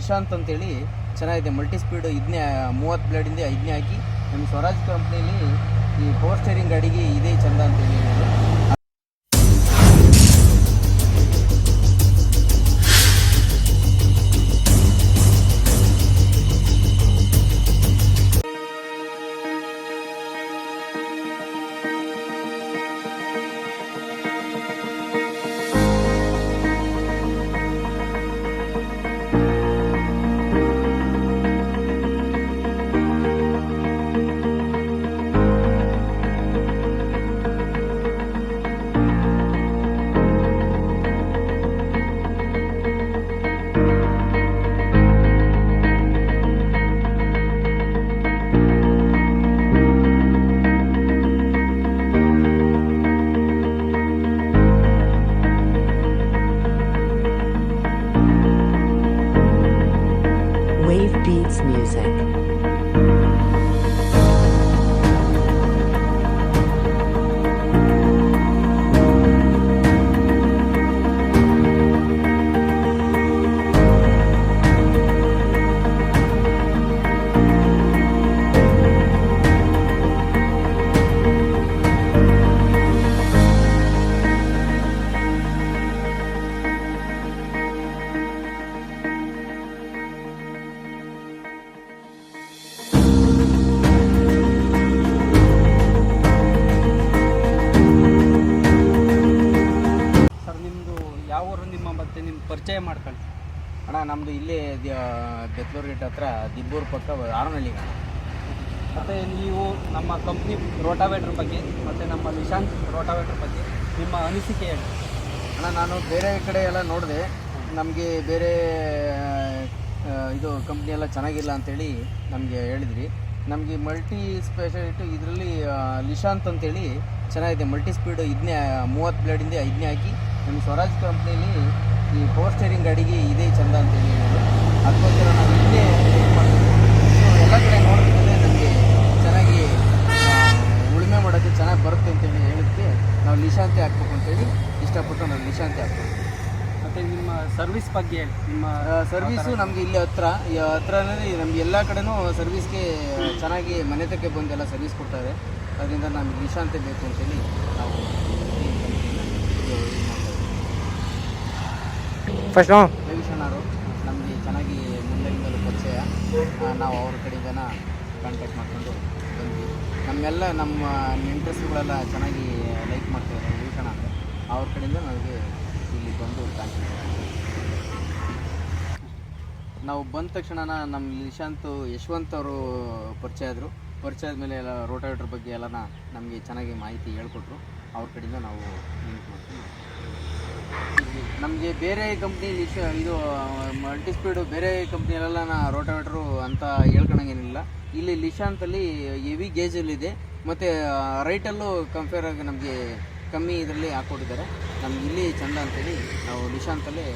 ನಿಶಾಂತ್ ಅಂತೇಳಿ ಚೆನ್ನಾಗಿದೆ. Multi speed ಇದನ್ನೇ 30 ಬ್ಲೇಡಿಂದ ಇದನ್ನೇ ಹಾಕಿ ನಮ್ಮ ಸ್ವರಾಜ್ ಕಂಪ್ನಿಲಿ ಈ ಪವರ್ ಸ್ಟೇರಿಂಗ್ ಗಾಡಿಗೆ ಇದೇ ಚಂದ ಅಂತೇಳಿ ಹೇಳೋದು. Wave Beats Music. ಮತ್ತು ನಿಮ್ಮ ಪರಿಚಯ ಮಾಡ್ಕೊಳ್ಳಿ ಅಣ್ಣ. ನಮ್ಮದು ಇಲ್ಲೇ ಬೆತ್ಲೂರು ಗೇಟ್ ಹತ್ರ ದಿಬ್ಬೂರು ಪಕ್ಕ ಆರನಹಳ್ಳಿ ಅಣ್ಣ. ಮತ್ತು ನೀವು ನಮ್ಮ ಕಂಪ್ನಿ ರೋಟಾವೇಟ್ರ್ ಬಗ್ಗೆ ಮತ್ತು ನಮ್ಮ ನಿಶಾಂತ್ ರೋಟಾವೇಟ್ರ್ ಬಗ್ಗೆ ನಿಮ್ಮ ಅನಿಸಿಕೆ ಹೇಳಿ ಅಣ್ಣ. ನಾನು ಬೇರೆ ಕಡೆ ಎಲ್ಲ ನೋಡಿದೆ, ನಮಗೆ ಬೇರೆ ಇದು ಕಂಪ್ನಿ ಎಲ್ಲ ಚೆನ್ನಾಗಿಲ್ಲ ಅಂಥೇಳಿ ನಮಗೆ ಹೇಳಿದ್ರಿ. ನಮಗೆ ಮಲ್ಟಿ ಸ್ಪೆಷಾಲಿಟಿ ಇದರಲ್ಲಿ ನಿಶಾಂತ್ ಅಂತೇಳಿ ಚೆನ್ನಾಗಿದೆ. ಮಲ್ಟಿ ಸ್ಪೀಡ್ ಇದನ್ನೇ 30 ಬ್ಲೇಡಿಂದ ಇದನ್ನೇ ಹಾಕಿ ನಮ್ಮ ಸ್ವರಾಜ್ ಕಂಪ್ನಿಲಿ ಈ ಪವರ್ ಸ್ಟೇರಿಂಗ್ ಗಾಡಿಗೆ ಇದೇ ಚಂದ ಅಂತೇಳಿ ಹೇಳೋದು. ಅದಕ್ಕೋಸ್ಕರ ನಾವು ಇಲ್ಲೇ ಮಾಡ್ತೀವಿ. ಎಲ್ಲ ಕಡೆ ನೋಡಿದ್ಮೇಲೆ ನಮಗೆ ಚೆನ್ನಾಗಿ ಉಳುಮೆ ಮಾಡೋಕ್ಕೆ ಚೆನ್ನಾಗಿ ಬರುತ್ತೆ ಅಂತೇಳಿ ಹೇಳೋಕ್ಕೆ ನಾವು ನಿಶಾಂತೆ ಹಾಕ್ಬೇಕು ಅಂತೇಳಿ ಇಷ್ಟಪಟ್ಟು ನಾವು ನಿಶಾಂತೆ ಹಾಕ್ಬೇಕು. ಮತ್ತು ನಿಮ್ಮ ಸರ್ವಿಸ್ ಬಗ್ಗೆ ಹೇಳಿ. ನಿಮ್ಮ ಸರ್ವಿಸು ನಮಗೆ ಇಲ್ಲಿ ಹತ್ರನೇ ನಮಗೆ ಎಲ್ಲ ಕಡೆನೂ ಸರ್ವಿಸ್ಗೆ ಚೆನ್ನಾಗಿ ಮನೆ ತಕ್ಕೆ ಬಂದು ಎಲ್ಲ ಸರ್ವಿಸ್ ಕೊಡ್ತಾರೆ. ಅದರಿಂದ ನಮಗೆ ನಿಶಾಂತೆ ಬೇಕು ಅಂತೇಳಿ ನಾವು ಫಸ್ಟ್ ರವಿಶಣ್ಣರು ನಮಗೆ ಚೆನ್ನಾಗಿ ಮುಂದೆಯಿಂದಲೂ ಪರಿಚಯ. ನಾವು ಅವ್ರ ಕಡೆಯಿಂದನ ಕಾಂಟ್ಯಾಕ್ಟ್ ಮಾಡಿಕೊಂಡು ಬಂದ್ವಿ. ನಮ್ಮ ಇಂಟ್ರೆಸ್ಟ್ಗಳೆಲ್ಲ ಚೆನ್ನಾಗಿ ಲೈಕ್ ಮಾಡ್ತಾರೆ ರವಿಶಣ್ಣ ಅಂದರೆ. ಅವ್ರ ಕಡೆಯಿಂದ ನಮಗೆ ಇಲ್ಲಿ ಬಂದು ಕಾಂಟ್ಯಾಕ್ಟ್ ನಾವು ಬಂದ ತಕ್ಷಣ ನಮ್ಮ ನಿಶಾಂತ್ ಯಶವಂತ್ ಅವರು ಪರಿಚಯ ಆದಮೇಲೆ ಎಲ್ಲ ರೋಟಾವೇಟ್ರ್ ಬಗ್ಗೆ ಎಲ್ಲ ನಮಗೆ ಚೆನ್ನಾಗಿ ಮಾಹಿತಿ ಹೇಳ್ಕೊಟ್ರು. ಅವ್ರ ಕಡೆಯಿಂದ ನಾವು ಲಿಂಕ್ ಮಾಡ್ತೀವಿ. ನಮಗೆ ಬೇರೆ ಕಂಪ್ನಿ ಇದು ಮಲ್ಟಿ ಸ್ಪೀಡು ಬೇರೆ ಕಂಪ್ನಿಯಲ್ಲೆಲ್ಲ ರೋಟಾವೇಟ್ರು ಅಂತ ಹೇಳ್ಕೊಳಂಗೇನಿಲ್ಲ. ಇಲ್ಲಿ ನಿಶಾಂತಲ್ಲಿ ಹೆವಿ ಗೇಜಲ್ಲಿದೆ ಮತ್ತು ರೈಟಲ್ಲೂ ಕಂಪೇರ್ ಆಗಿ ನಮಗೆ ಕಮ್ಮಿ ಇದರಲ್ಲಿ ಹಾಕ್ಕೊಟ್ಟಿದ್ದಾರೆ. ನಮ್ಗೆ ಇಲ್ಲಿ ಚಂದ ಅಂತೇಳಿ ನಾವು ನಿಶಾಂತಲ್ಲೇ